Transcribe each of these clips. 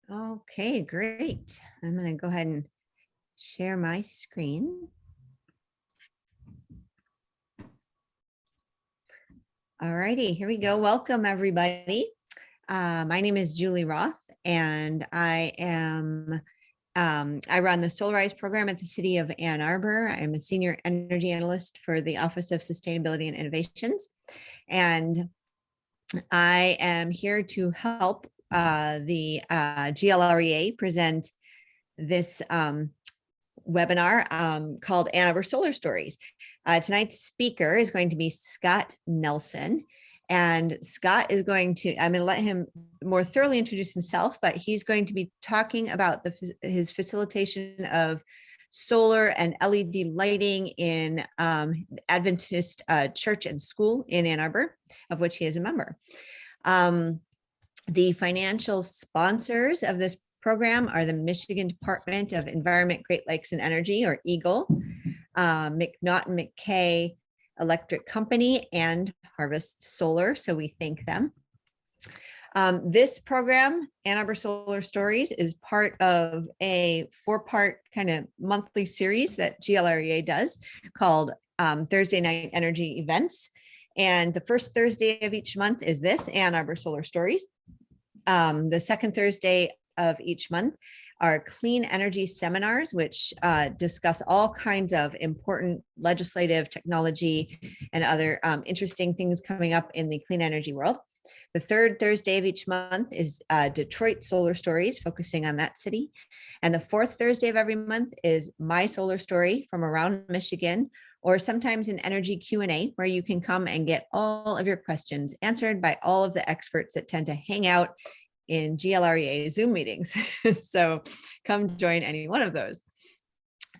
Okay, great. I'm going to go ahead and share my screen. All righty, here we go. Welcome, everybody. My name is Julie Roth, and I run the Solarize program at the City of Ann Arbor. I'm a senior energy analyst for the Office of Sustainability and Innovations, and I am here to help the GLREA present this webinar called Ann Arbor Solar Stories. Tonight's speaker is going to be Scott Nelson. And Scott is I'm going to let him more thoroughly introduce himself, but he's going to be talking about his facilitation of solar and LED lighting in Adventist church and school in Ann Arbor, of which he is a member. The financial sponsors of this program are the Michigan Department of Environment, Great Lakes and Energy, or EGLE, McNaught and McKay Electric Company, and Harvest Solar. So we thank them. This program, Ann Arbor Solar Stories, is part of a 4-part kind of monthly series that GLREA does called Thursday Night Energy Events. And the first Thursday of each month is this, Ann Arbor Solar Stories. The second Thursday of each month are clean energy seminars, which discuss all kinds of important legislative, technology, and other interesting things coming up in the clean energy world. The third Thursday of each month is Detroit Solar Stories, focusing on that city. And the fourth Thursday of every month is My Solar Story from around Michigan, or sometimes an energy Q&A, where you can come and get all of your questions answered by all of the experts that tend to hang out in GLREA Zoom meetings. So come join any one of those.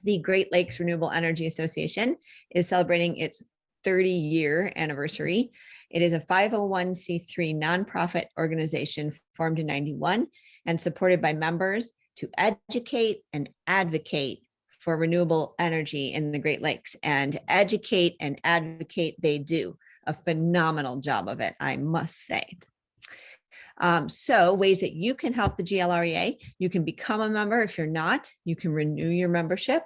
The Great Lakes Renewable Energy Association is celebrating its 30-year anniversary. It is a 501c3 nonprofit organization formed in '91 and supported by members to educate and advocate for renewable energy in the Great Lakes. And educate and advocate, they do a phenomenal job of it, I must say. So ways that you can help the GLREA: you can become a member. If you're not, you can renew your membership.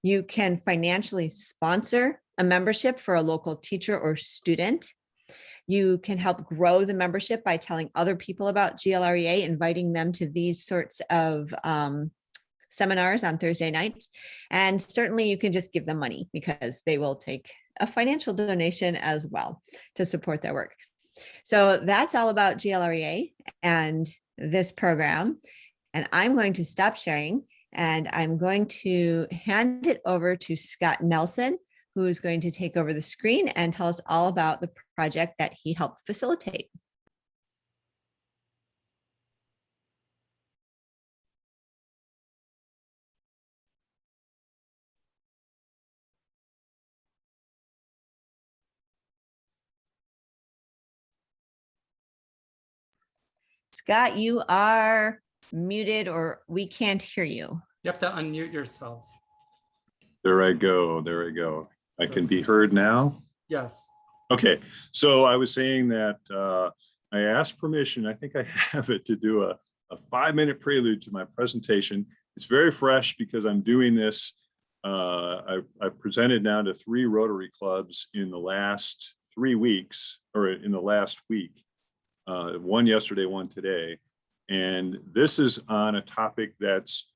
You can financially sponsor a membership for a local teacher or student. You can help grow the membership by telling other people about GLREA, inviting them to these sorts of seminars on Thursday nights. And certainly you can just give them money, because they will take a financial donation as well to support their work. So that's all about GLREA and this program. And I'm going to stop sharing, and I'm going to hand it over to Scott Nelson, who is going to take over the screen and tell us all about the project that he helped facilitate. Scott, you are muted, or we can't hear you. You have to unmute yourself. There I go. There I go. I can be heard now? Yes. Okay. So I was saying that I asked permission, I think I have it, to do a 5-minute prelude to my presentation. It's very fresh because I'm doing this. I presented now to 3 Rotary clubs in the last 3 weeks, or in the last week. One yesterday, one today. And this is on a topic that's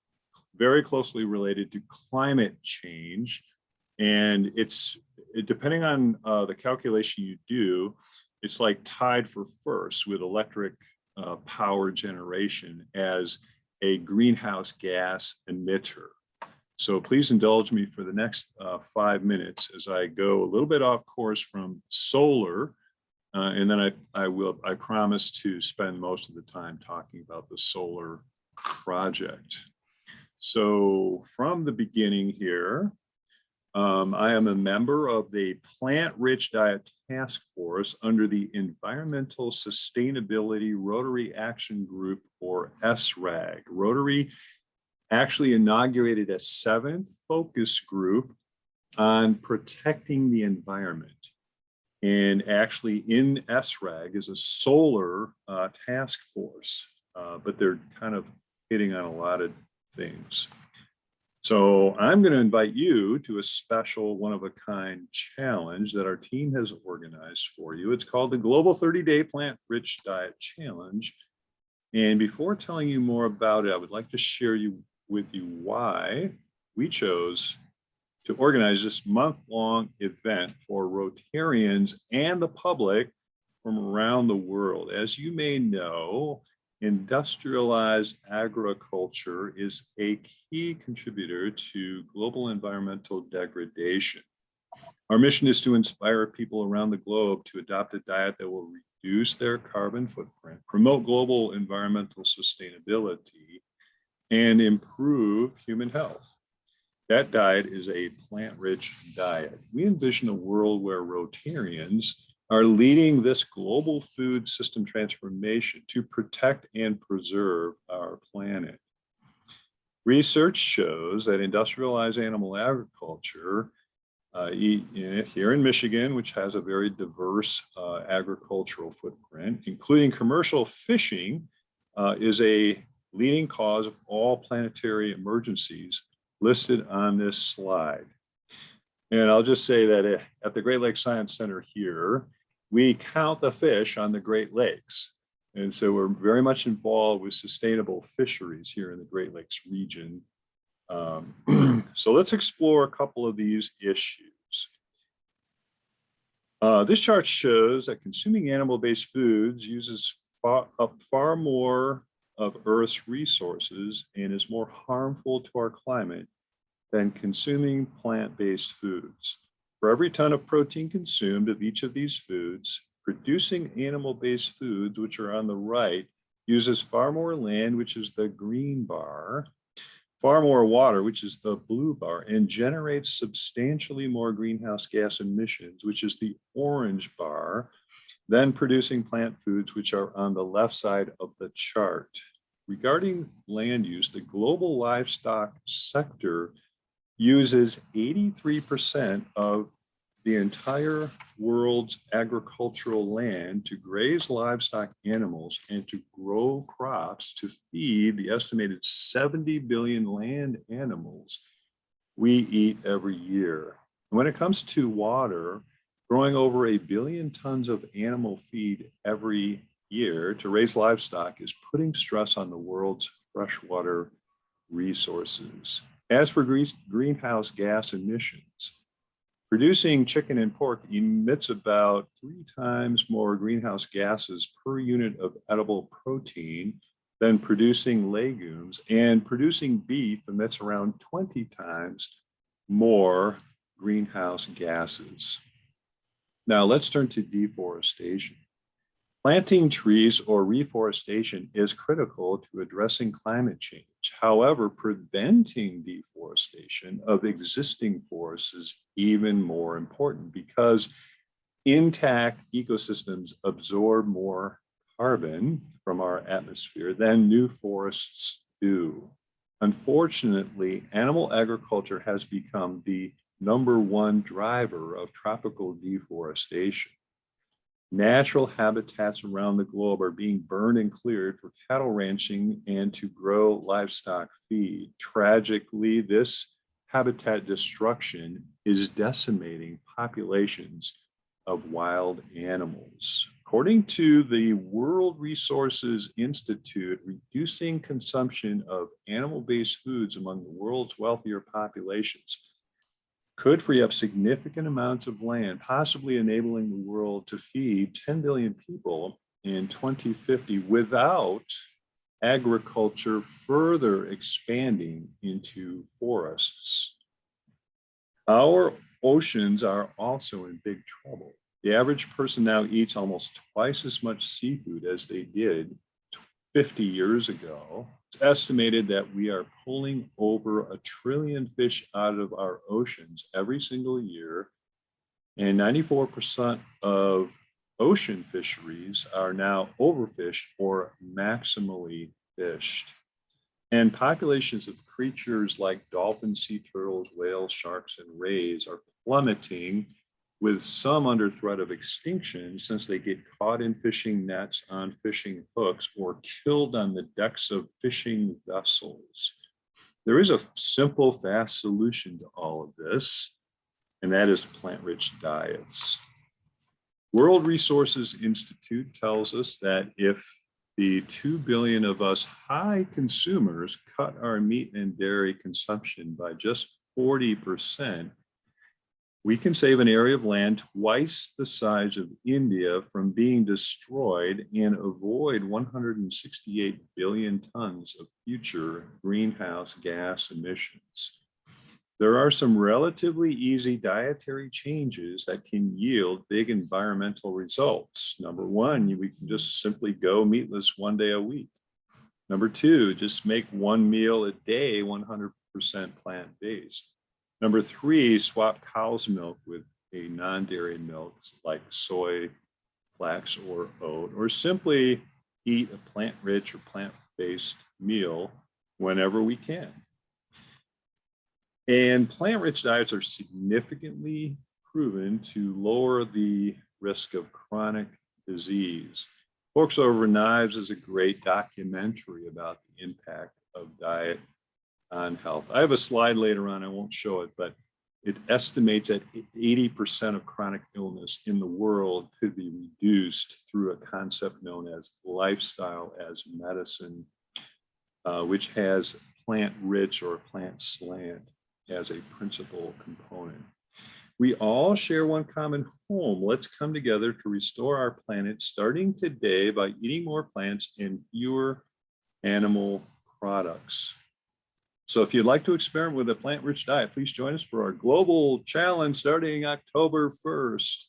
very closely related to climate change. And depending on the calculation you do, it's like tied for first with electric power generation as a greenhouse gas emitter. So please indulge me for the next 5 minutes as I go a little bit off course from solar. And then I promise to spend most of the time talking about the solar project. So from the beginning here, I am a member of the Plant-Rich Diet Task Force under the Environmental Sustainability Rotary Action Group, or SRAG. Rotary actually inaugurated a 7th focus group on protecting the environment. And actually in SRAG is a solar task force, but they're kind of hitting on a lot of things. So I'm going to invite you to a special one-of-a-kind challenge that our team has organized for you. It's called the Global 30-Day Plant-Rich Diet Challenge. And before telling you more about it, I would like to share with you why we chose to organize this month-long event for Rotarians and the public from around the world. As you may know, industrialized agriculture is a key contributor to global environmental degradation. Our mission is to inspire people around the globe to adopt a diet that will reduce their carbon footprint, promote global environmental sustainability, and improve human health. That diet is a plant-rich diet. We envision a world where Rotarians are leading this global food system transformation to protect and preserve our planet. Research shows that industrialized animal agriculture here in Michigan, which has a very diverse agricultural footprint, including commercial fishing, is a leading cause of all planetary emergencies listed on this slide. And I'll just say that at the Great Lakes Science Center here, we count the fish on the Great Lakes. And so we're very much involved with sustainable fisheries here in the Great Lakes region. So let's explore a couple of these issues. This chart shows that consuming animal-based foods uses far more of Earth's resources and is more harmful to our climate than consuming plant-based foods. For every ton of protein consumed of each of these foods, producing animal-based foods, which are on the right, uses far more land, which is the green bar, far more water, which is the blue bar, and generates substantially more greenhouse gas emissions, which is the orange bar, than producing plant foods, which are on the left side of the chart. Regarding land use, the global livestock sector uses 83% of the entire world's agricultural land to graze livestock animals and to grow crops to feed the estimated 70 billion land animals we eat every year. And when it comes to water, growing over 1 billion tons of animal feed every year to raise livestock is putting stress on the world's freshwater resources. As for greenhouse gas emissions, producing chicken and pork emits about 3 times more greenhouse gases per unit of edible protein than producing legumes, and producing beef emits around 20 times more greenhouse gases. Now let's turn to deforestation. Planting trees or reforestation is critical to addressing climate change. However, preventing deforestation of existing forests is even more important because intact ecosystems absorb more carbon from our atmosphere than new forests do. Unfortunately, animal agriculture has become the #1 driver of tropical deforestation. Natural habitats around the globe are being burned and cleared for cattle ranching and to grow livestock feed. Tragically, this habitat destruction is decimating populations of wild animals. According to the World Resources Institute, reducing consumption of animal-based foods among the world's wealthier populations could free up significant amounts of land, possibly enabling the world to feed 10 billion people in 2050 without agriculture further expanding into forests. Our oceans are also in big trouble. The average person now eats almost twice as much seafood as they did 50 years ago. It's estimated that we are pulling over 1 trillion fish out of our oceans every single year, and 94% of ocean fisheries are now overfished or maximally fished. And populations of creatures like dolphins, sea turtles, whales, sharks, and rays are plummeting with some under threat of extinction since they get caught in fishing nets, on fishing hooks, or killed on the decks of fishing vessels. There is a simple, fast solution to all of this, and that is plant-rich diets. World Resources Institute tells us that if the 2 billion of us high consumers cut our meat and dairy consumption by just 40%, we can save an area of land twice the size of India from being destroyed and avoid 168 billion tons of future greenhouse gas emissions. There are some relatively easy dietary changes that can yield big environmental results. Number one, we can just simply go meatless 1 day a week. Number two, just make one meal a day 100% plant-based. Number three, swap cow's milk with a non-dairy milk like soy, flax, or oat, or simply eat a plant-rich or plant-based meal whenever we can. And plant-rich diets are significantly proven to lower the risk of chronic disease. Forks Over Knives is a great documentary about the impact of diet on health. I have a slide later on, I won't show it, but it estimates that 80% of chronic illness in the world could be reduced through a concept known as lifestyle as medicine, which has plant-rich or plant slant as a principal component. We all share one common home. Let's come together to restore our planet starting today by eating more plants and fewer animal products. So if you'd like to experiment with a plant-rich diet, please join us for our global challenge starting October 1st.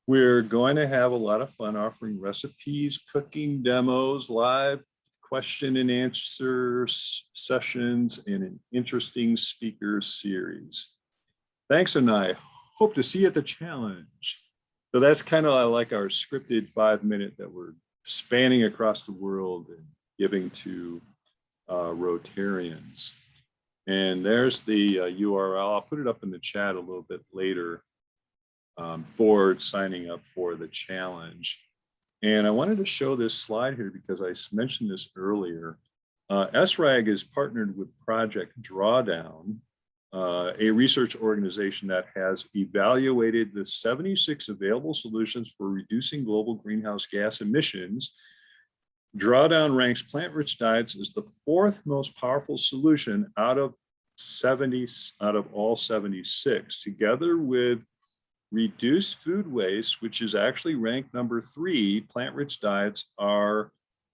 We're going to have a lot of fun offering recipes, cooking demos, live question and answer sessions, and an interesting speaker series. Thanks, and I hope to see you at the challenge. So that's kind of like our scripted 5-minute that we're spanning across the world and giving to Rotarians. And there's the URL. I'll put it up in the chat a little bit later for signing up for the challenge. And I wanted to show this slide here because I mentioned this earlier. SRAG is partnered with Project Drawdown, a research organization that has evaluated the 76 available solutions for reducing global greenhouse gas emissions. Drawdown ranks plant-rich diets as the 4th most powerful solution out of all 76, together with reduced food waste, which is actually ranked number 3. Plant-rich diets are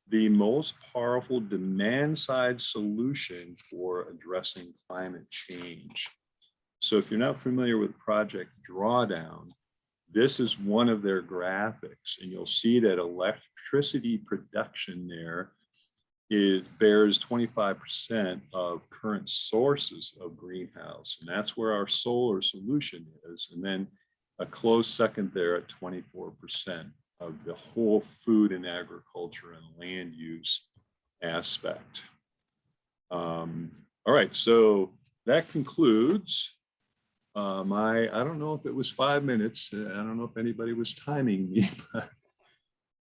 the most powerful demand-side solution for addressing climate change. So if you're not familiar with Project Drawdown, this is one of their graphics, and you'll see that electricity production there bears 25% of current sources of greenhouse, and that's where our solar solution is. And then a close second there at 24% of the whole food and agriculture and land use aspect. All right, so that concludes I don't know if it was 5 minutes. I don't know if anybody was timing me, but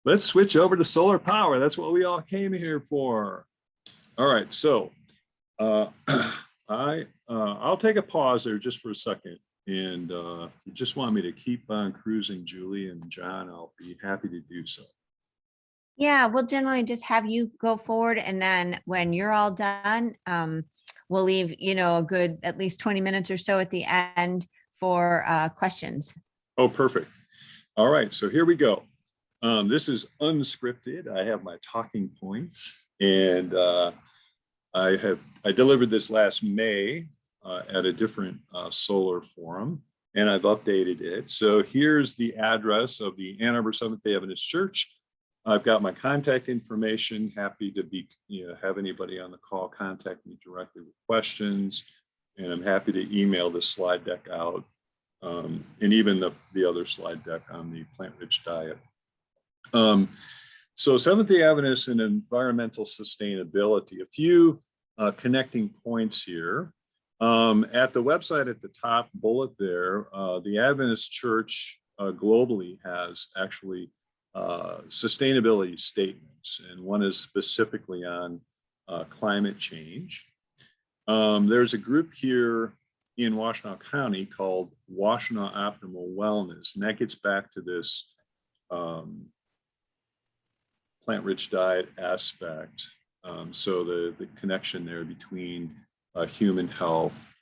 let's switch over to solar power. That's what we all came here for. All right, so I'll take a pause there just for a second. And if you just want me to keep on cruising, Julie and John, I'll be happy to do so. Yeah, we'll generally just have you go forward, and then when you're all done, we'll leave, a good at least 20 minutes or so at the end for questions. Oh, perfect. All right, so here we go. This is unscripted. I have my talking points, and I delivered this last May at a different solar forum, and I've updated it. So here's the address of the Ann Arbor Seventh-day Adventist Church. I've got my contact information. Happy to have anybody on the call contact me directly with questions, and I'm happy to email the slide deck out, and even the other slide deck on the plant-rich diet. So Seventh-day Adventists and environmental sustainability. A few connecting points here. At the website at the top bullet there, the Adventist Church globally has actually sustainability statements, and one is specifically on climate change. There's a group here in Washtenaw County called Washtenaw Optimal Wellness, and that gets back to this plant-rich diet aspect. So the connection there between human health.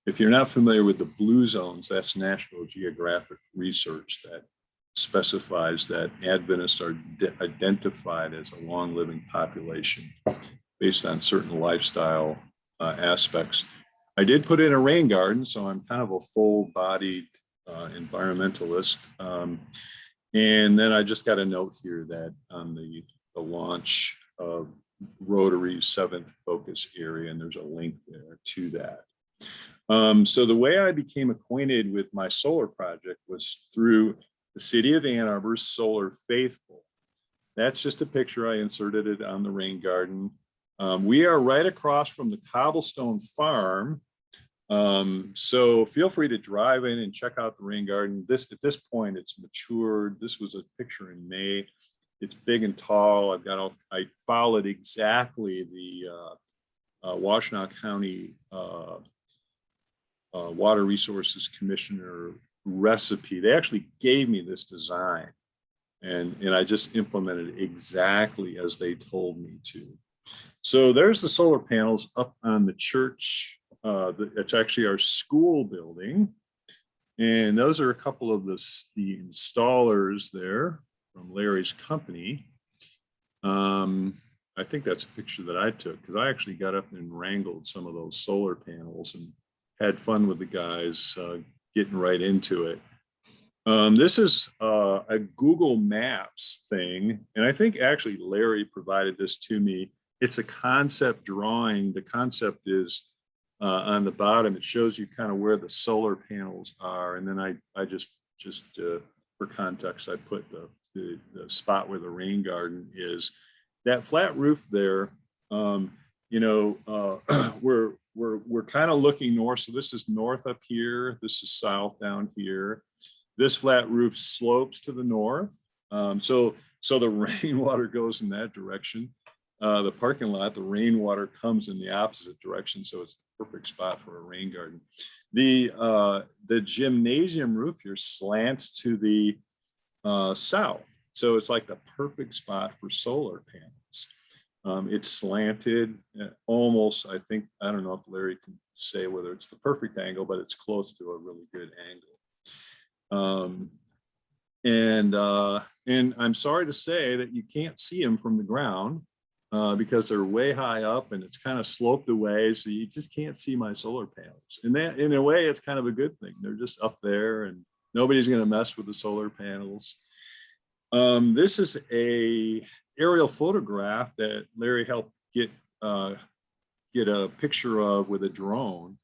If you're not familiar with the blue zones, that's National Geographic research that specifies that Adventists are identified as a long-living population based on certain lifestyle aspects. I did put in a rain garden, so I'm kind of a full-bodied environmentalist. And then I just got a note here that on the launch of Rotary's 7th focus area, and there's a link there to that. So the way I became acquainted with my solar project was through the City of Ann Arbor's Solar Faithful. That's just a picture. I inserted it on the rain garden. We are right across from the Cobblestone Farm. So feel free to drive in and check out the rain garden. At this point, it's matured. This was a picture in May. It's big and tall. I followed exactly the Washtenaw County Water Resources Commissioner recipe. They actually gave me this design, and I just implemented exactly as they told me to. So there's the solar panels up on the church. It's actually our school building, and those are a couple of the installers there from Larry's company. I think that's a picture that I took because I actually got up and wrangled some of those solar panels and had fun with the guys getting right into it. This is a Google Maps thing, and I think actually Larry provided this to me. It's a concept drawing. The concept is on the bottom. It shows you kind of where the solar panels are, and then I just for context, I put the spot where the rain garden is. That flat roof there, we're kind of looking north. So this is north up here. This is south down here. This flat roof slopes to the north. So the rainwater goes in that direction. The parking lot, the rainwater comes in the opposite direction. So it's a perfect spot for a rain garden. The gymnasium roof here slants to the south. So it's like the perfect spot for solar panels. It's slanted almost, I don't know if Larry can say whether it's the perfect angle, but it's close to a really good angle. And I'm sorry to say that you can't see them from the ground because they're way high up and it's kind of sloped away. So you just can't see my solar panels. And that, in a way, it's kind of a good thing. They're just up there and nobody's going to mess with the solar panels. This is a aerial photograph that Larry helped get a picture of with a drone.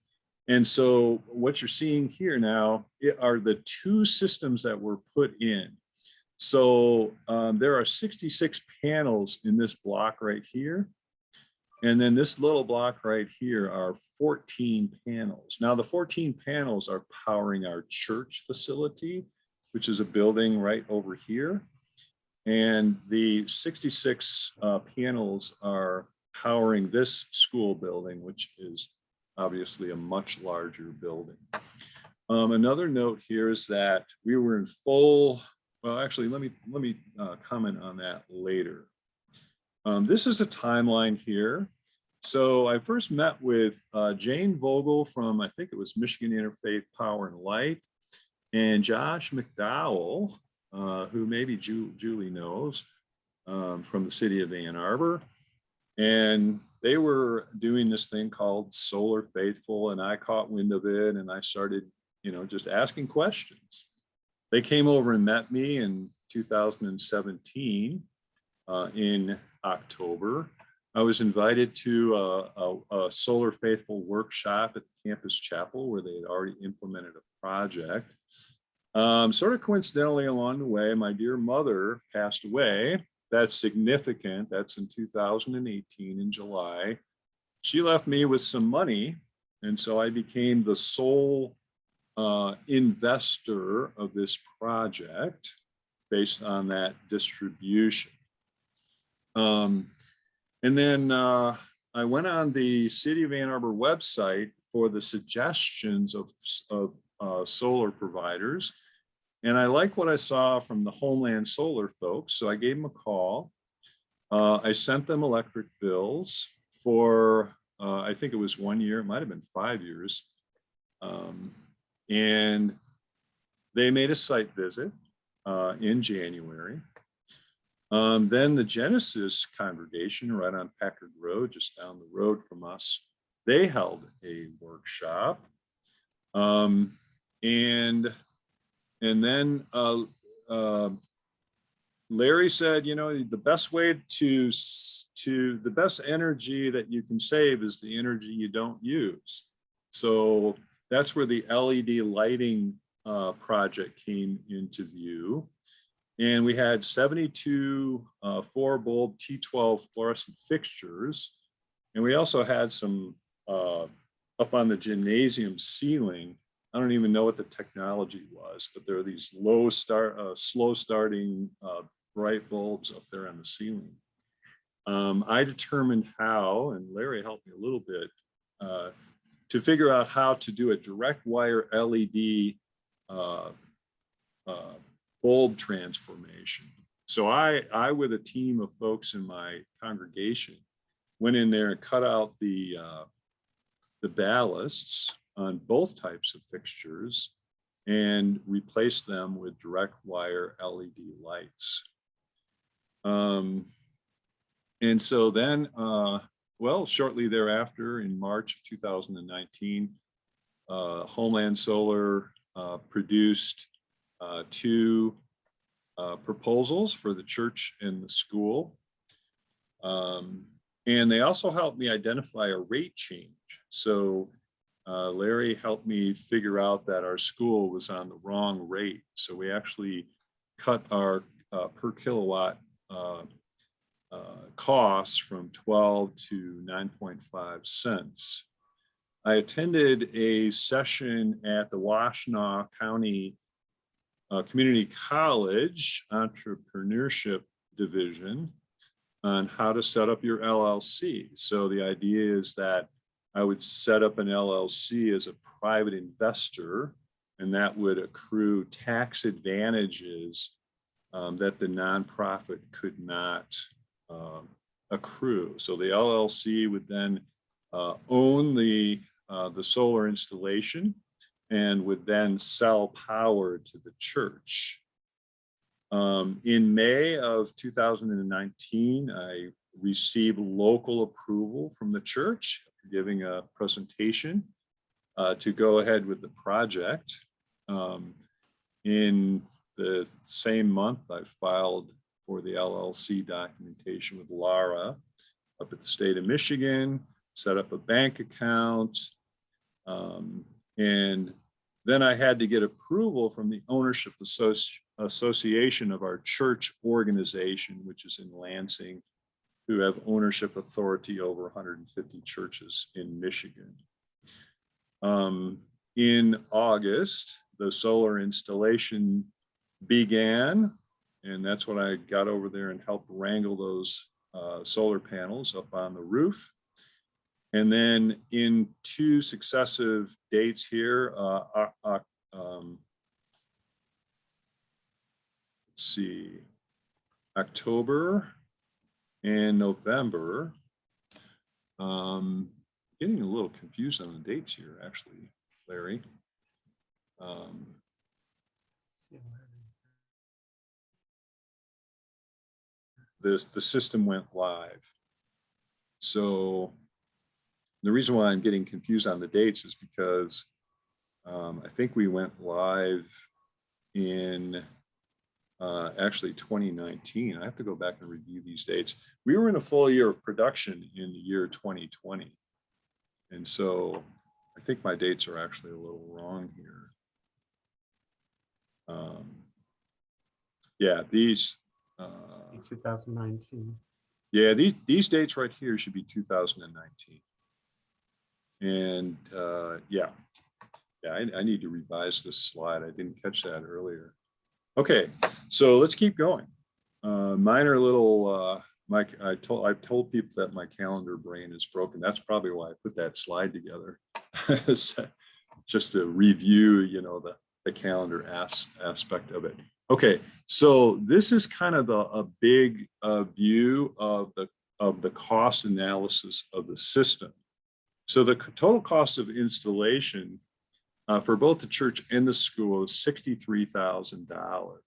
And so what you're seeing here now are the two systems that were put in. So there are 66 panels in this block right here. And then this little block right here are 14 panels. Now the 14 panels are powering our church facility, which is a building right over here. And the 66 panels are powering this school building, which is obviously a much larger building. Another note here is that we were in full, well, actually, let me comment on that later. This is a timeline here. So I first met with Jane Vogel from, I think it was Michigan Interfaith Power and Light, and Josh McDowell, who maybe Julie knows, from the city of Ann Arbor. And they were doing this thing called Solar Faithful, and I caught wind of it, and I started, just asking questions. They came over and met me in 2017 in October. I was invited to a Solar Faithful workshop at the campus chapel where they had already implemented a project. Sort of coincidentally along the way, my dear mother passed away. That's significant. That's in 2018 in July. She left me with some money And so I became the sole investor of this project based on that distribution. And then I went on the City of Ann Arbor website for the suggestions of solar providers. And I like what I saw from the Homeland Solar folks. So I gave them a call. I sent them electric bills for, I think it was 1 year, it might've been 5 years. And they made a site visit in January. Then the Genesis congregation right on Packard Road, just down the road from us, they held a workshop. And then Larry said, you know, the best way to the best energy that you can save is the energy you don't use. So that's where the LED lighting project came into view. And we had 72 4-bulb T12 fluorescent fixtures. And we also had some up on the gymnasium ceiling. I don't even know what the technology was, but there are these slow starting bright bulbs up there on the ceiling. I determined how, and Larry helped me a little bit, to figure out how to do a direct wire LED bulb transformation. So I, with a team of folks in my congregation, went in there and cut out the ballasts on both types of fixtures and replaced them with direct wire LED lights. And so then, well, shortly thereafter, in March of 2019, Homeland Solar produced 2 proposals for the church and the school. And they also helped me identify a rate change. So Larry helped me figure out that our school was on the wrong rate. So we actually cut our per kilowatt costs from 12 to 9.5 cents. I attended a session at the Washtenaw County Community College Entrepreneurship Division on how to set up your LLC. So the idea is that I would set up an LLC as a private investor, and that would accrue tax advantages that the nonprofit could not accrue. So the LLC would then own the solar installation and would then sell power to the church. In May of 2019, I received local approval from the church after giving a presentation to go ahead with the project. In the same month, I filed for the LLC documentation with Lara up at the state of Michigan, set up a bank account, and then I had to get approval from the ownership association of our church organization, which is in Lansing, who have ownership authority over 150 churches in Michigan. In August, the solar installation began, and that's when I got over there and helped wrangle those solar panels up on the roof. And then in 2 successive dates here, let's see, October and November. Getting a little confused on the dates here, actually, Larry. The system went live. So the reason why I'm getting confused on the dates is because I think we went live in actually 2019. I have to go back and review these dates. We were in a full year of production in the year 2020. And so I think my dates are actually a little wrong here. Yeah, these. 2019. Yeah, these dates right here should be 2019. And yeah, I need to revise this slide. I didn't catch that earlier. Okay, so let's keep going. Mine are a little, I've told people that my calendar brain is broken. That's probably why I put that slide together. Just to review, the calendar aspect of it. Okay, so this is kind of a big view of the cost analysis of the system. So the total cost of installation for both the church and the school is $63,000.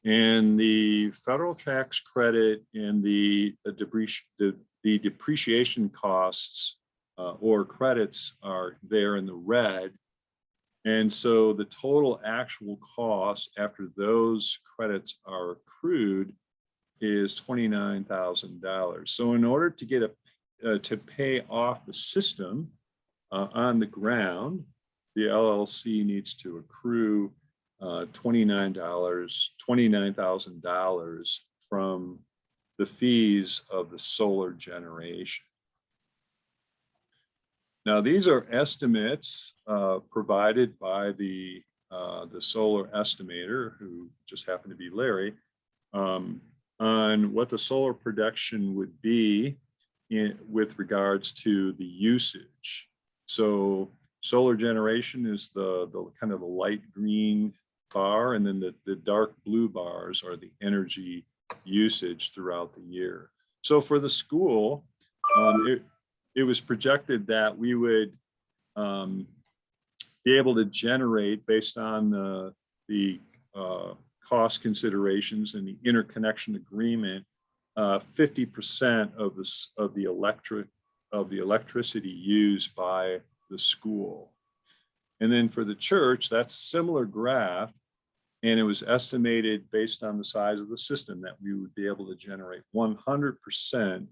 And the federal tax credit and the depreciation costs or credits are there in the red. And so the total actual cost after those credits are accrued is $29,000. So in order to get to pay off the system on the ground, the LLC needs to accrue $29,000 from the fees of the solar generation. Now, these are estimates provided by the solar estimator, who just happened to be Larry, on what the solar production would be with regards to the usage. So solar generation is the kind of the light green bar, and then the dark blue bars are the energy usage throughout the year. So for the school, it was projected that we would be able to generate, based on the cost considerations and the interconnection agreement, 50% of the electricity used by the school. And then for the church, that's a similar graph, and it was estimated based on the size of the system that we would be able to generate 100%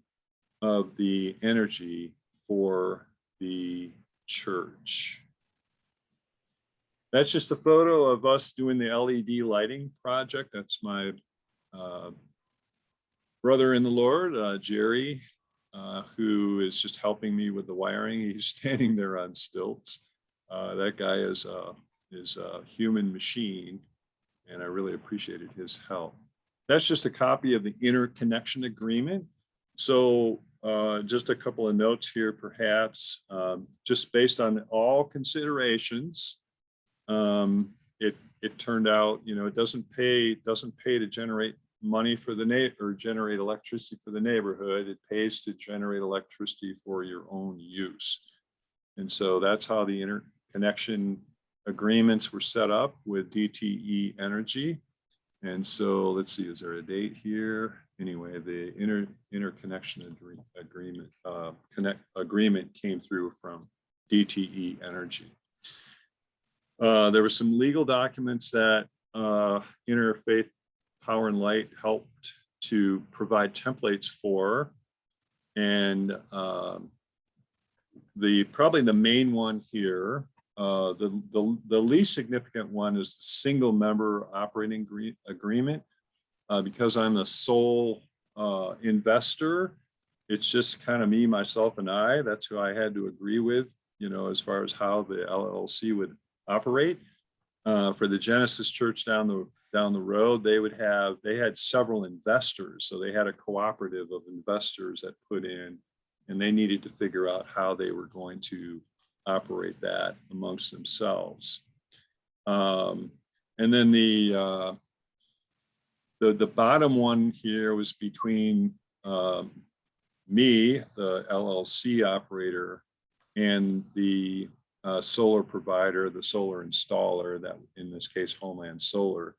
of the energy for the church. That's just a photo of us doing the LED lighting project. That's my brother in the Lord, Jerry, who is just helping me with the wiring. He's standing there on stilts. That guy is a human machine, and I really appreciated his help. That's just a copy of the interconnection agreement. So just a couple of notes here, perhaps, just based on all considerations, it turned out, it doesn't pay to generate money for the or generate electricity for the neighborhood. It pays to generate electricity for your own use. And so that's how the interconnection agreements were set up with DTE Energy. And so let's see, is there a date here? Anyway, the interconnection agreement came through from DTE Energy. There were some legal documents that Interfaith Power and Light helped to provide templates for, and probably the main one here, the least significant one, is the single member operating agreement. Because I'm the sole investor, it's just kind of me, myself, and I. That's who I had to agree with, as far as how the LLC would operate. For the Genesis Church down the road, they had several investors, so they had a cooperative of investors that put in, and they needed to figure out how they were going to operate that amongst themselves. And then the bottom one here was between me, the LLC operator, and the solar provider, the solar installer, that in this case, Homeland Solar.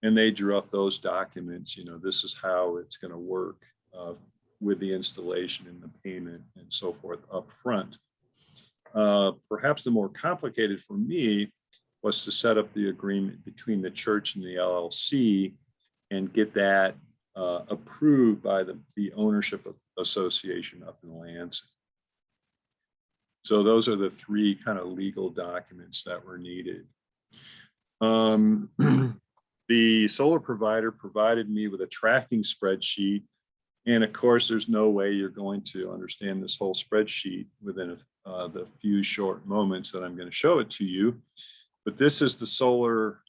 And they drew up those documents. This is how it's going to work with the installation and the payment and so forth up front. Perhaps the more complicated for me was to set up the agreement between the church and the LLC and get that approved by the ownership association up in Lansing. So those are the three kind of legal documents that were needed. The solar provider provided me with a tracking spreadsheet, And of course, there's no way you're going to understand this whole spreadsheet within the few short moments that I'm going to show it to you. But this is the solar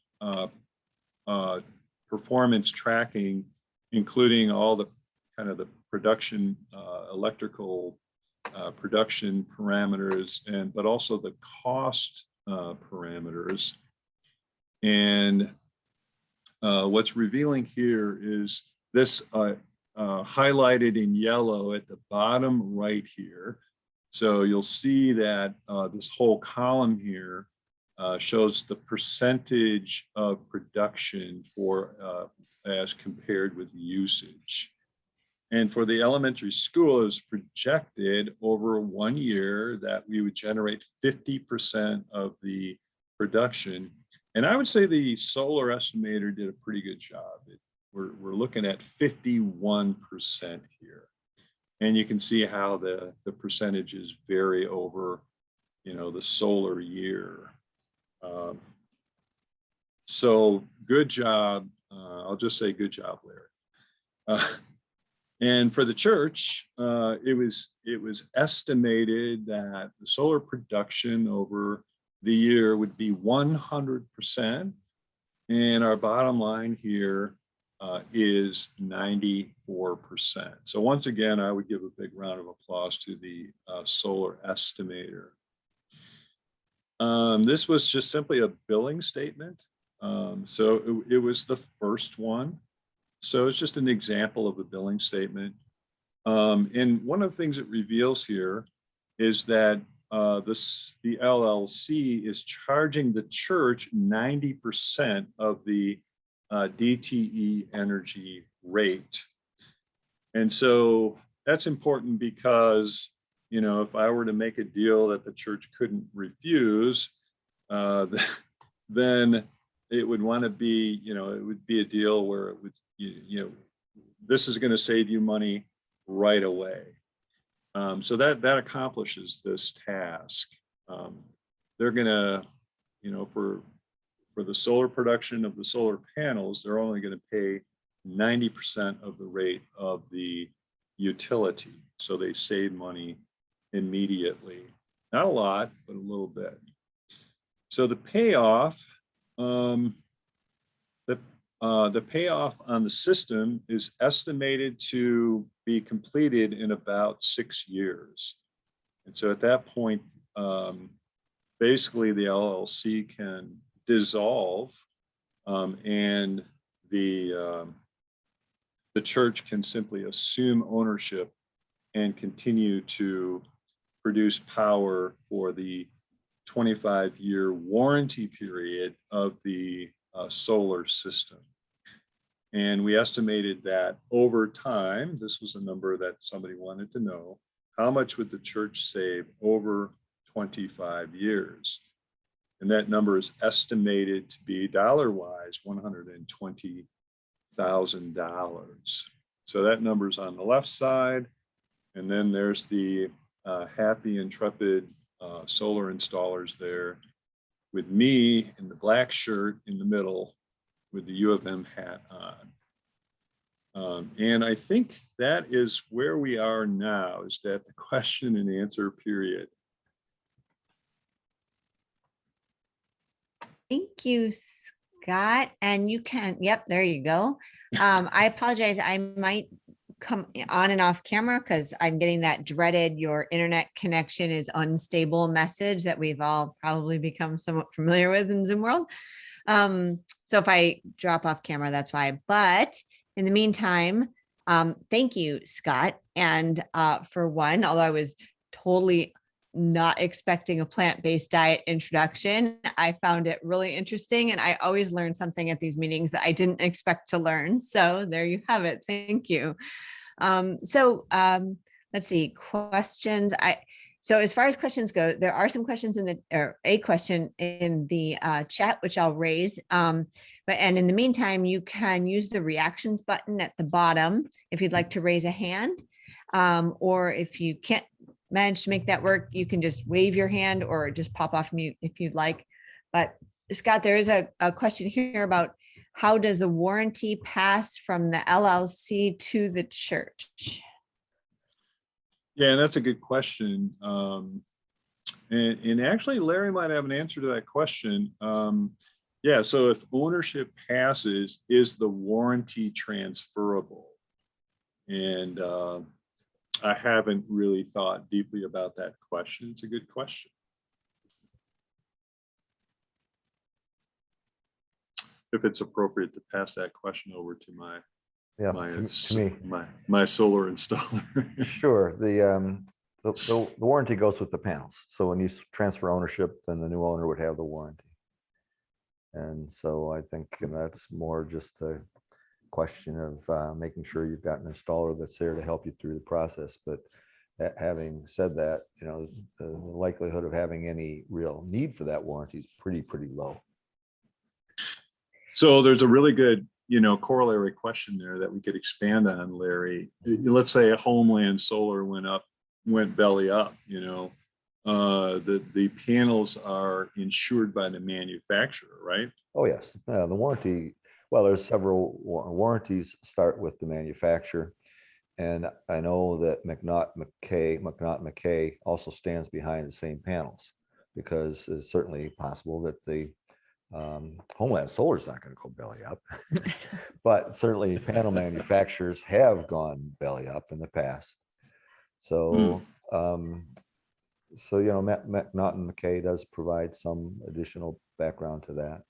performance tracking, including all the kind of the production, electrical production parameters, but also the cost parameters. And what's revealing here is this highlighted in yellow at the bottom right here. So you'll see that this whole column here shows the percentage of production for as compared with usage. And for the elementary school, it was projected over 1 year that we would generate 50% of the production. And I would say the solar estimator did a pretty good job. We're looking at 51% here. And you can see how the percentages vary over, the solar year. So good job. I'll just say good job, Larry. And for the church, it was estimated that the solar production over the year would be 100%. And our bottom line here is 94%. So once again, I would give a big round of applause to the solar estimator. This was just simply a billing statement. So it was the first one. So it's just an example of a billing statement. And one of the things it reveals here is that the LLC is charging the church 90% of the DTE energy rate. And so that's important because, if I were to make a deal that the church couldn't refuse, then it would want to be, it would be a deal where it would, this is going to save you money right away. So that accomplishes this task. They're going to, for the solar production of the solar panels, they're only going to pay 90% of the rate of the utility. So they save money immediately. Not a lot, but a little bit. So the payoff, the payoff on the system is estimated to be completed in about 6 years. And so at that point, basically the LLC can dissolve, and the church can simply assume ownership and continue to produce power for the 25-year warranty period of the solar system. And we estimated that over time, this was a number that somebody wanted to know, how much would the church save over 25 years? And that number is estimated to be dollar-wise $120,000. So that number's on the left side. And then there's the happy, intrepid solar installers there with me in the black shirt in the middle with the U of M hat on. And I think that is where we are now, is that the question and answer period. Thank you, Scott. And you can, yep, there you go. I apologize. I might come on and off camera because I'm getting that dreaded your internet connection is unstable message that we've all probably become somewhat familiar with in Zoom world. So if I drop off camera, that's why. But in the meantime, thank you, Scott. And for one, although I was totally not expecting a plant-based diet introduction, I found it really interesting. And I always learn something at these meetings that I didn't expect to learn. So there you have it. Thank you. Let's see, questions. So as far as questions go, there are some questions a question in the chat, which I'll raise. And in the meantime, you can use the reactions button at the bottom if you'd like to raise a hand, or if you can't manage to make that work, you can just wave your hand or just pop off mute if you'd like. But Scott, there is a question here about how does the warranty pass from the LLC to the church? Yeah, that's a good question. And actually, Larry might have an answer to that question. Yeah, so if ownership passes, is the warranty transferable? And I haven't really thought deeply about that question. It's a good question. If it's appropriate to pass that question over to my Yeah, my to me. my solar installer. Sure. The warranty goes with the panels. So when you transfer ownership, then the new owner would have the warranty. And so I think that's more just a question of making sure you've got an installer that's there to help you through the process. But having said that, the likelihood of having any real need for that warranty is pretty low. So there's a really good, corollary question there that we could expand on, Larry. Let's say a Homeland Solar went belly up, the panels are insured by the manufacturer, right? Oh, yes. The warranty, well, there's several warranties start with the manufacturer. And I know that McNaught McKay also stands behind the same panels, because it's certainly possible that the Homeland Solar is not going to go belly up, but certainly panel manufacturers have gone belly up in the past. So, McNaught and McKay does provide some additional background to that.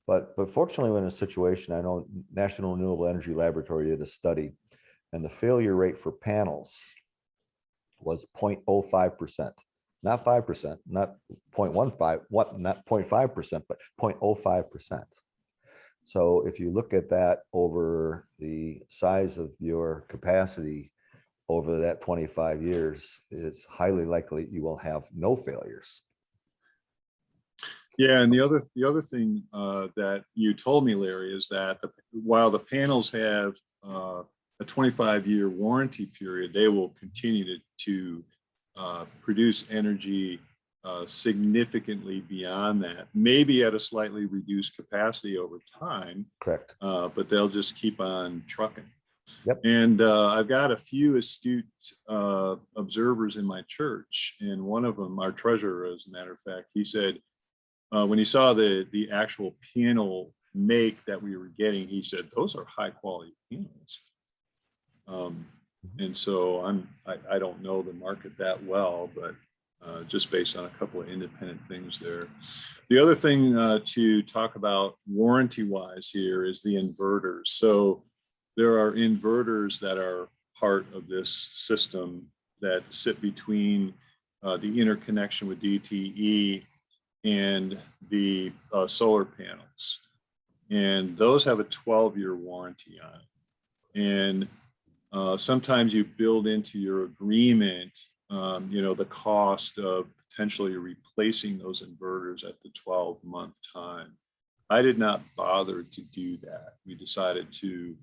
But fortunately, in a situation, I know National Renewable Energy Laboratory did a study, and the failure rate for panels was 0.05%. Not 5%, not 0.15, not 0.5%, but 0.05%. So if you look at that over the size of your capacity over that 25 years, it's highly likely you will have no failures. Yeah, and the other thing that you told me, Larry, is that while the panels have a 25-year warranty period, they will continue to produce energy significantly beyond that, maybe at a slightly reduced capacity over time. Correct. But they'll just keep on trucking. Yep. And I've got a few astute observers in my church, and one of them, our treasurer, as a matter of fact, he said when he saw the actual panel make that we were getting, he said, those are high quality panels. And so I don't know the market that well, but just based on a couple of independent things there. The other thing to talk about warranty wise here is the inverters. So there are inverters that are part of this system that sit between the interconnection with DTE and the solar panels. And those have a 12-year warranty on it. And sometimes you build into your agreement, the cost of potentially replacing those inverters at the 12-month time. I did not bother to do that. We decided to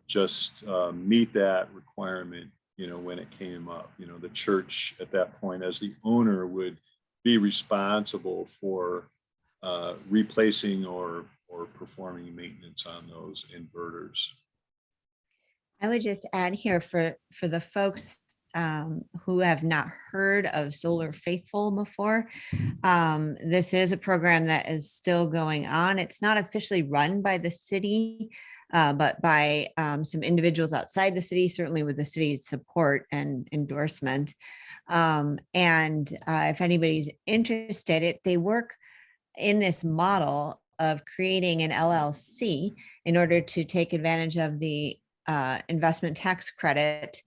just meet that requirement, when it came up. The church at that point, as the owner, would be responsible for replacing or performing maintenance on those inverters. I would just add here for the folks who have not heard of Solar Faithful before, this is a program that is still going on. It's not officially run by the city, but by some individuals outside the city, certainly with the city's support and endorsement. If anybody's interested, they work in this model of creating an LLC in order to take advantage of the investment tax credit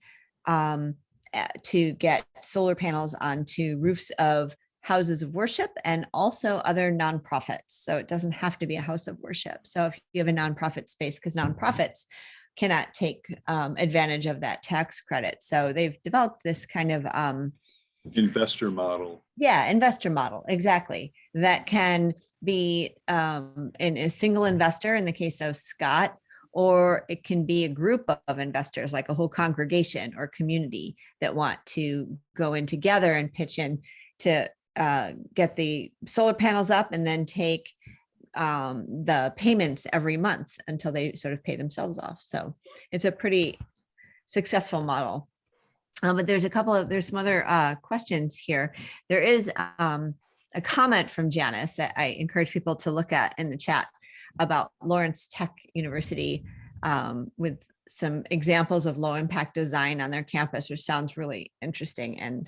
to get solar panels onto roofs of houses of worship and also other nonprofits. So it doesn't have to be a house of worship. So if you have a nonprofit space, because nonprofits cannot take advantage of that tax credit. So they've developed this kind of investor model. Yeah, investor model, exactly. That can be in a single investor in the case of Scott, or it can be a group of investors, like a whole congregation or community that want to go in together and pitch in to get the solar panels up and then take the payments every month until they sort of pay themselves off. So it's a pretty successful model. But there's some other questions here. There is a comment from Janice that I encourage people to look at in the chat about Lawrence Tech University with some examples of low impact design on their campus, which sounds really interesting. And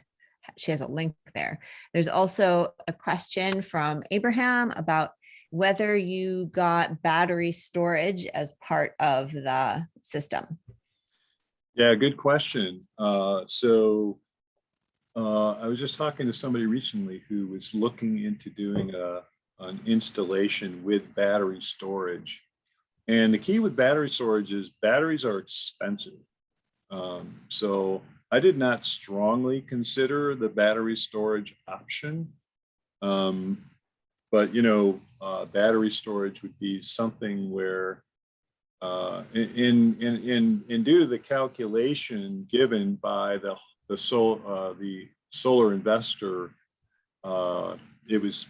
she has a link there. There's also a question from Abraham about whether you got battery storage as part of the system. Yeah, good question. I was just talking to somebody recently who was looking into doing an installation with battery storage. And the key with battery storage is batteries are expensive. So I did not strongly consider the battery storage option. But, battery storage would be something where in due to the calculation given by the solar investor, it was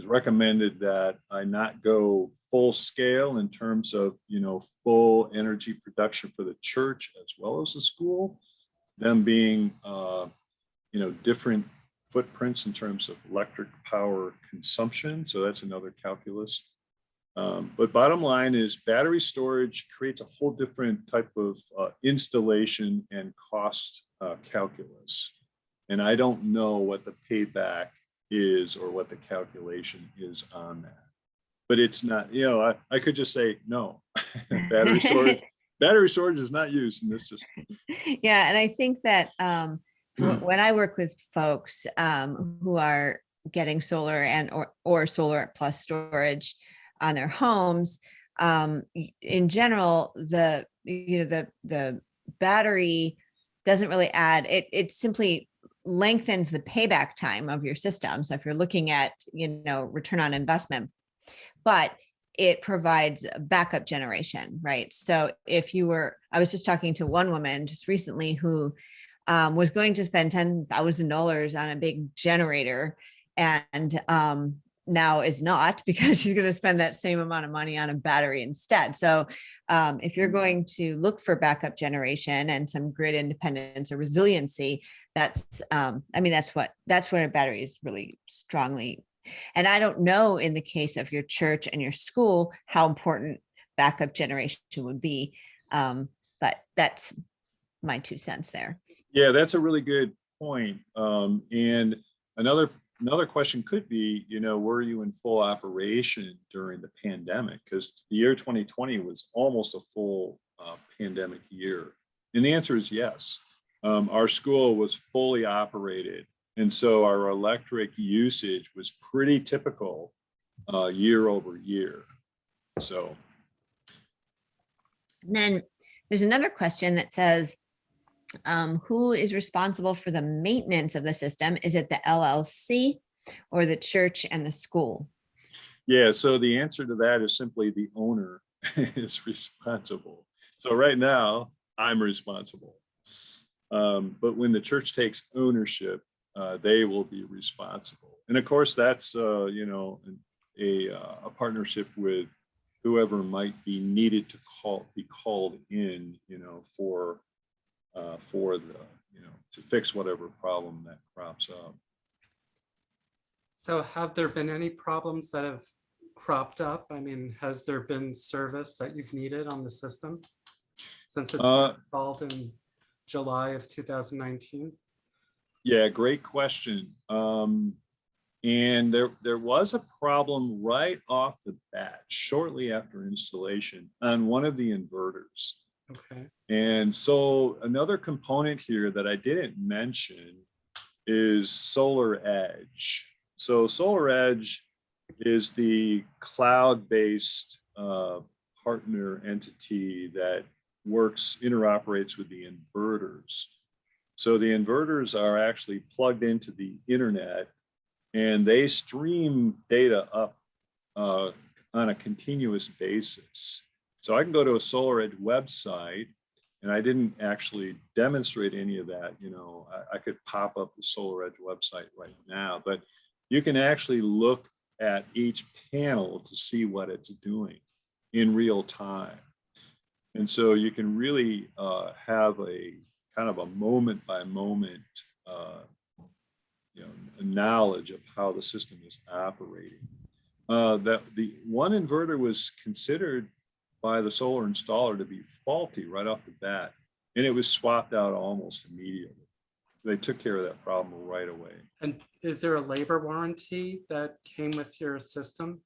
recommended that I not go full scale in terms of, full energy production for the church as well as the school, them being, different footprints in terms of electric power consumption. So that's another calculus. But bottom line is battery storage creates a whole different type of installation and cost calculus. And I don't know what the payback is or what the calculation is on that. But it's not, I could just say no. battery storage is not used in this system. Yeah, and I think that when I work with folks who are getting solar and or solar plus storage on their homes, in general, the battery doesn't really add, it simply lengthens the payback time of your system. So if you're looking at, return on investment, but it provides backup generation, right? So I was just talking to one woman just recently who was going to spend $10,000 on a big generator and now is not, because she's going to spend that same amount of money on a battery instead. So if you're going to look for backup generation and some grid independence or resiliency, that's what a battery is really strongly. And I don't know in the case of your church and your school how important backup generation would be, but that's my 2 cents there. Yeah, that's a really good point. And another question could be, were you in full operation during the pandemic? Because the year 2020 was almost a full pandemic year. And the answer is yes. Our school was fully operated. And so our electric usage was pretty typical year over year. So. And then there's another question that says, who is responsible for the maintenance of the system? Is it the LLC or the church and the school? Yeah, so the answer to that is simply the owner is responsible. So right now, I'm responsible. But when the church takes ownership, they will be responsible. And of course, that's a partnership with whoever might be needed to be called in, for the, to fix whatever problem that crops up. So have there been any problems that have cropped up? I mean, has there been service that you've needed on the system since it's installed in July of 2019? Yeah, great question. And there was a problem right off the bat, shortly after installation, on one of the inverters. Okay. And so another component here that I didn't mention is Solar Edge. So Solar Edge is the cloud-based partner entity that interoperates with the inverters. So the inverters are actually plugged into the internet and they stream data up on a continuous basis. So I can go to a Solar Edge website, and I didn't actually demonstrate any of that. I could pop up the Solar Edge website right now, but you can actually look at each panel to see what it's doing in real time. And so you can really have a kind of a moment by moment knowledge of how the system is operating. That the one inverter was considered by the solar installer to be faulty right off the bat, and it was swapped out almost immediately. They took care of that problem right away. And is there a labor warranty that came with your system?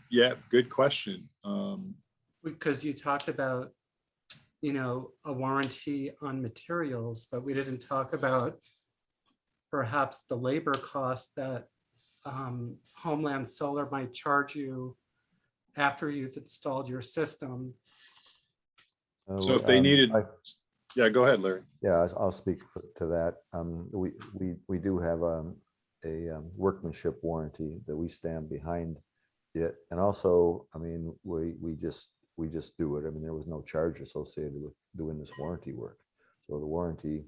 Yeah, good question. Because you talked about, a warranty on materials, but we didn't talk about perhaps the labor cost that Homeland Solar might charge you after you've installed your system. So if they needed, yeah, go ahead, Larry. Yeah, I'll speak to that. We do have a workmanship warranty that we stand behind it, and also, I mean, we just do it. I mean, there was no charge associated with doing this warranty work. So the warranty,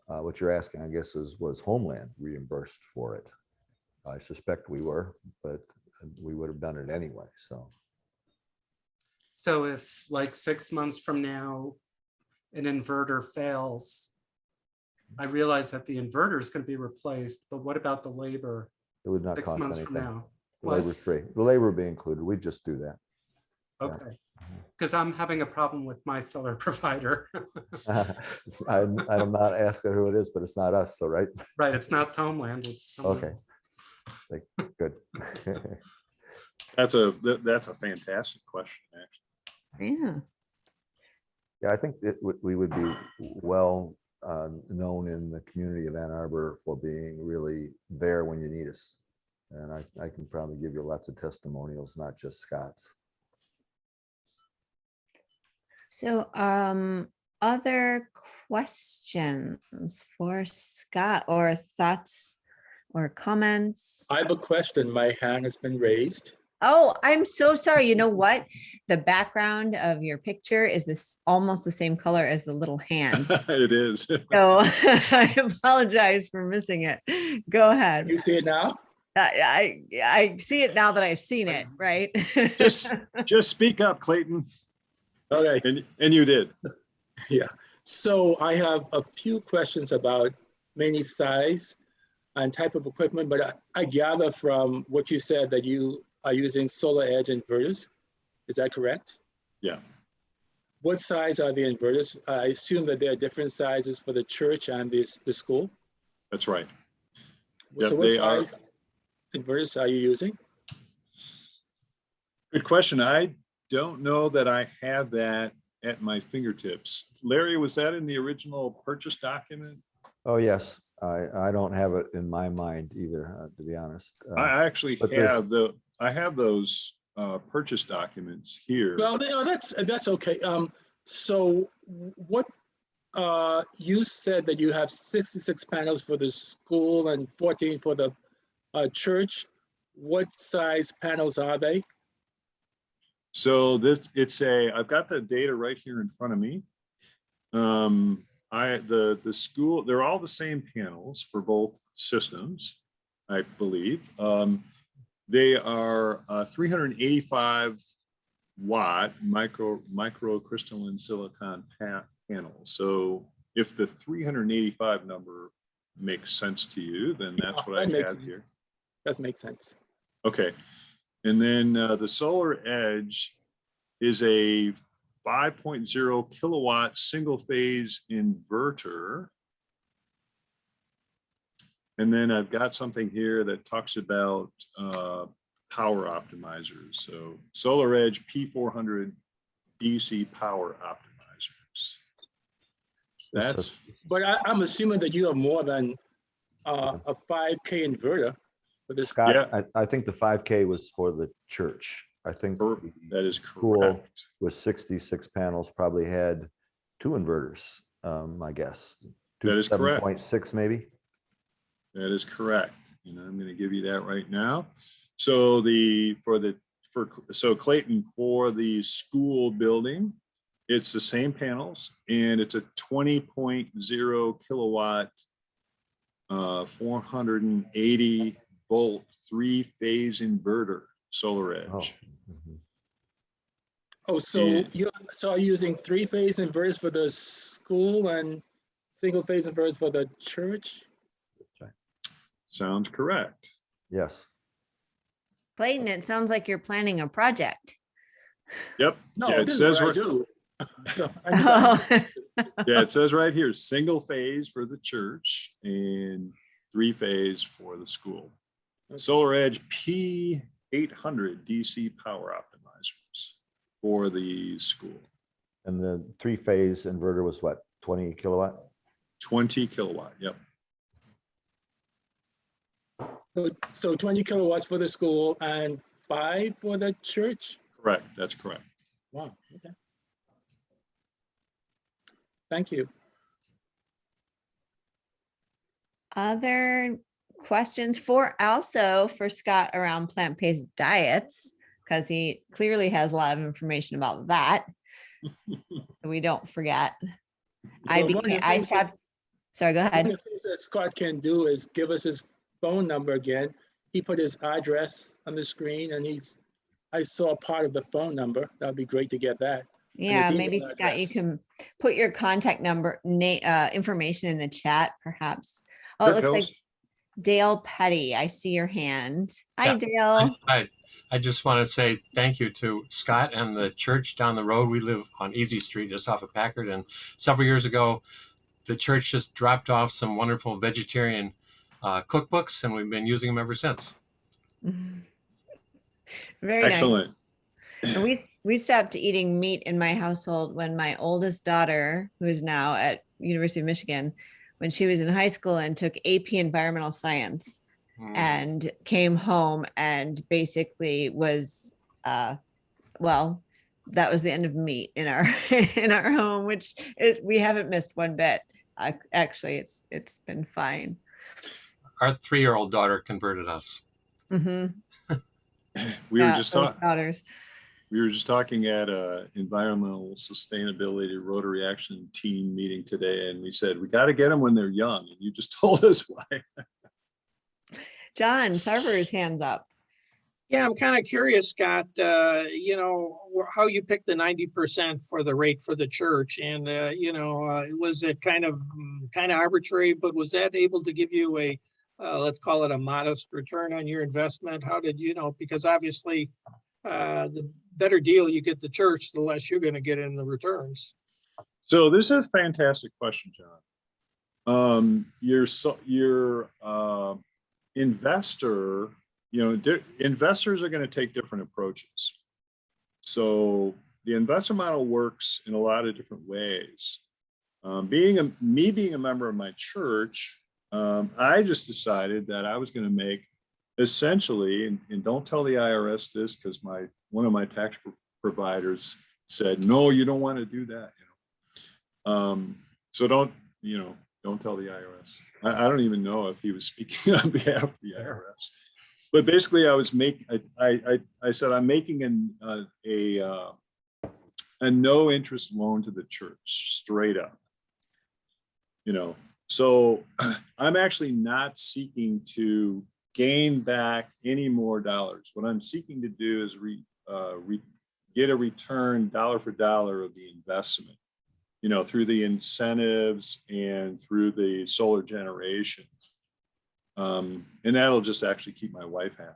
what you're asking, I guess, was Homeland reimbursed for it? I suspect we were, but we would have done it anyway. So if like 6 months from now, an inverter fails, I realize that the inverter is going to be replaced, but what about the labor It would not 6 cost months from anything. now? The labor free. The labor would be included. We just do that. Okay, because I'm having a problem with my solar provider. I'm not asking who it is, but it's not us. So, right? Right, it's not Homeland, it's someone Okay. else. Good. That's a fantastic question, actually. Yeah. Yeah, I think we would be well known in the community of Ann Arbor for being really there when you need us. And I can probably give you lots of testimonials, not just Scott's. So other questions for Scott or thoughts or comments? I have a question. My hand has been raised. Oh, I'm so sorry. You know what? The background of your picture is this almost the same color as the little hand. It is. So I apologize for missing it. Go ahead. You see it now? I see it now that I've seen it, right? Just speak up, Clayton. Okay. And you did. Yeah. So I have a few questions about mainly size and type of equipment, but I gather from what you said that you are using solar edge inverters. Is that correct? Yeah. What size are the inverters? I assume that there are different sizes for the church and the school. That's right. So Yep, what they are. size inverters are you using? Good question. I don't know that I have that at my fingertips. Larry, was that in the original purchase document? Oh, yes. I don't have it in my mind either, to be honest. I actually but there's- have those purchase documents here. Well, no, that's okay. So what you said that you have 66 panels for the school and 14 for the church. What size panels are they? So I've got the data right here in front of me. The school, they're all the same panels for both systems, I believe. They are 385 watt microcrystalline silicon panels. So if the 385 number makes sense to you, then that's what I have here. That makes sense. Okay. And then the Solar Edge is a 5.0 kilowatt single phase inverter. And then I've got something here that talks about power optimizers. So Solar Edge P400 DC power optimizers. But I'm assuming that you have more than a 5K inverter for this. Scott, Yeah. I think the 5K was for the church. I think That is school correct. with 66 panels probably had 2 inverters, I guess. That is correct. 7.6 maybe. That is correct. And I'm going to give you that right now. So so Clayton, for the school building, it's the same panels and it's a 20.0 kilowatt 480 volt 3-phase inverter, Solar Oh, Edge. mhm. Oh, so And- are you using 3-phase inverters for the school and single-phase inverters for the church? Sounds correct. Yes. Clayton, it sounds like you're planning a project. Yep. No, Yeah, it this is says what I right- do. So I'm just asking. Yeah, it says right here, single phase for the church and 3-phase for the school. Solar Edge P800 DC power optimizers for the school. And the 3-phase inverter was what, 20 kilowatt? 20 kilowatt. Yep. So 20 kilowatts for the school and 5 for the church? Correct. That's correct. Wow, okay. Thank you. Other questions for Scott around plant-based diets, because he clearly has a lot of information about that. So we don't forget. Well, one of the I things that- stopped. Sorry, go One ahead. of the things that Scott can do is give us his phone number again. He put his address on the screen and I saw part of the phone number. That'd be great to get that. Yeah, email maybe Scott, you address. can put your contact number, information in the chat, perhaps. Oh, it Sure, looks like Kels. Dale Petty. I see your hand. Hi, Yeah. Dale. I just want to say thank you to Scott and the church down the road. We live on Easy Street, just off of Packard. And several years ago, the church just dropped off some wonderful vegetarian cookbooks, and we've been using them ever since. Very nice. Excellent. And we stopped eating meat in my household when my oldest daughter, who is now at University of Michigan, when she was in high school and took AP Environmental Science and came home and basically was, well, that was the end of meat in our in our home, which we haven't missed one bit. Actually, it's been fine. Our 3-year-old daughter converted us. Mhm. We were Yeah, just those talking. daughters. We were just talking at a environmental sustainability Rotary Action team meeting today, and we said we got to get them when they're young. And you just told us why. John Sarver's hands up. Yeah, I'm kind of curious, Scott, how you picked the 90% for the rate for the church. And, was it kind of arbitrary, but was that able to give you a, let's call it a modest return on your investment? How did because obviously the better deal you get the church, the less you're going to get in the returns. So this is a fantastic question, John. Your investor, investors are going to take different approaches. So the investor model works in a lot of different ways. Being a member of my church, I just decided that I was going to make essentially, and don't tell the IRS this because one of my tax providers said, no, you don't want to do that. So don't tell the IRS. I don't even know if he was speaking on behalf of the IRS. But basically, I said I'm making a no interest loan to the church straight up. So I'm actually not seeking to gain back any more dollars. What I'm seeking to do is get a return dollar for dollar of the investment, through the incentives and through the solar generation. And that'll just actually keep my wife happy.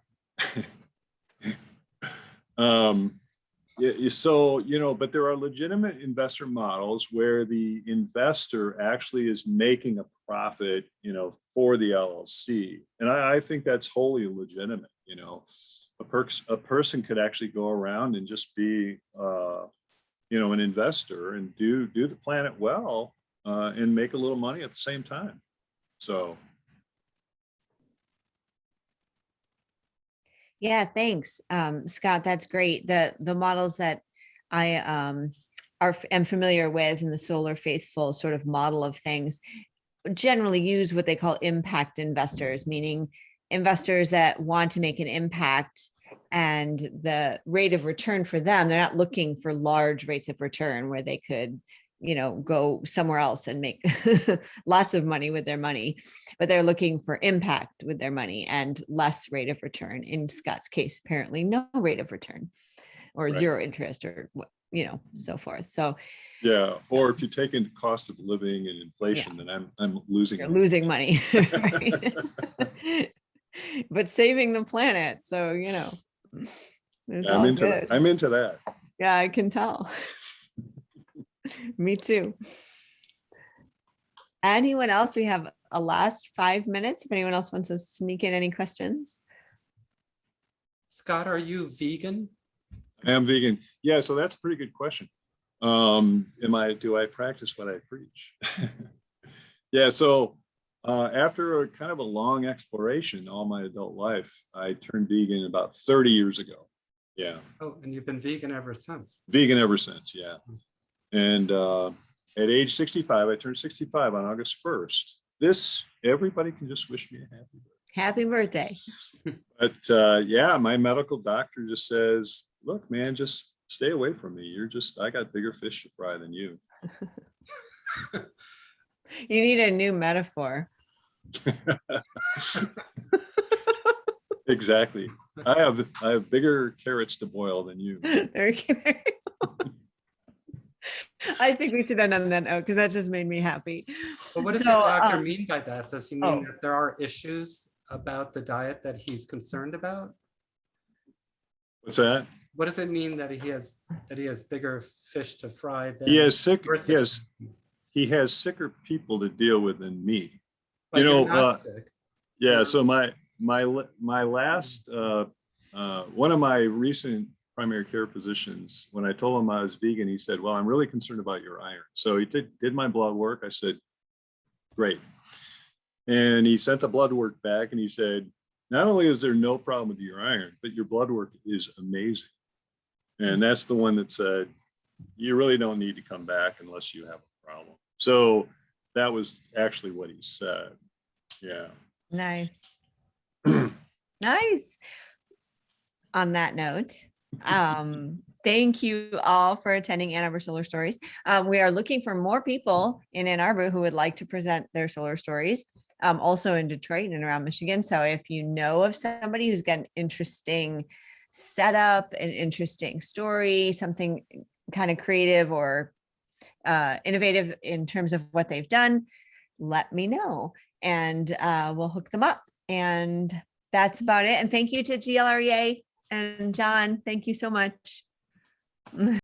But there are legitimate investor models where the investor actually is making a profit, for the LLC. And I think that's wholly legitimate. A person could actually go around and just be, an investor and do the planet well and make a little money at the same time. So. Yeah, thanks, Scott. That's great. The models that I am familiar with in the solar faithful sort of model of things generally use what they call impact investors, meaning investors that want to make an impact, and the rate of return for them, they're not looking for large rates of return where they could, go somewhere else and make lots of money with their money, but they're looking for impact with their money and less rate of return. In Scott's case, apparently no rate of return or Right. zero interest or so forth. So Yeah, or if you take into cost of living and inflation, then I'm losing. you're losing money, right? But saving the planet. So, it's all I'm into good. that. I'm into that. Yeah, I can tell. Me too. Anyone else? We have a last 5 minutes. If anyone else wants to sneak in any questions. Scott, are you vegan? I am vegan. Yeah, so that's a pretty good question. Do I practice what I preach? Yeah, so after a kind of a long exploration all my adult life, I turned vegan about 30 years ago. Yeah. Oh, and you've been vegan ever since. Vegan ever since, yeah. And at age 65, I turned 65 on August 1st. Everybody can just wish me a happy birthday. Happy birthday. But yeah, my medical doctor just says, look, man, just stay away from me. I got bigger fish to fry than you. You need a new metaphor. Exactly. I have bigger carrots to boil than you. There you go. I think we should end on that note because that just made me happy. But what does So, your doctor mean by that? Does he mean oh. that there are issues about the diet that he's concerned about? What's that? What does it mean that he has bigger fish to fry than He has versus- yes, he has sicker people to deal with than me. but you're not sick? Yeah, so my last one of my recent primary care physicians, when I told him I was vegan, he said, well, I'm really concerned about your iron. So he did my blood work. I said, great. And he sent the blood work back and he said, not only is there no problem with your iron, but your blood work is amazing. And that's the one that said, you really don't need to come back unless you have a problem. So that was actually what he said. Yeah. Nice. Nice. On that note, thank you all for attending Ann Arbor Solar Stories. We are looking for more people in Ann Arbor who would like to present their solar stories, also in Detroit and around Michigan. So if you know of somebody who's got an interesting setup, an interesting story, something kind of creative or innovative in terms of what they've done, let me know and we'll hook them up. And that's about it. And thank you to GLREA and John. Thank you so much.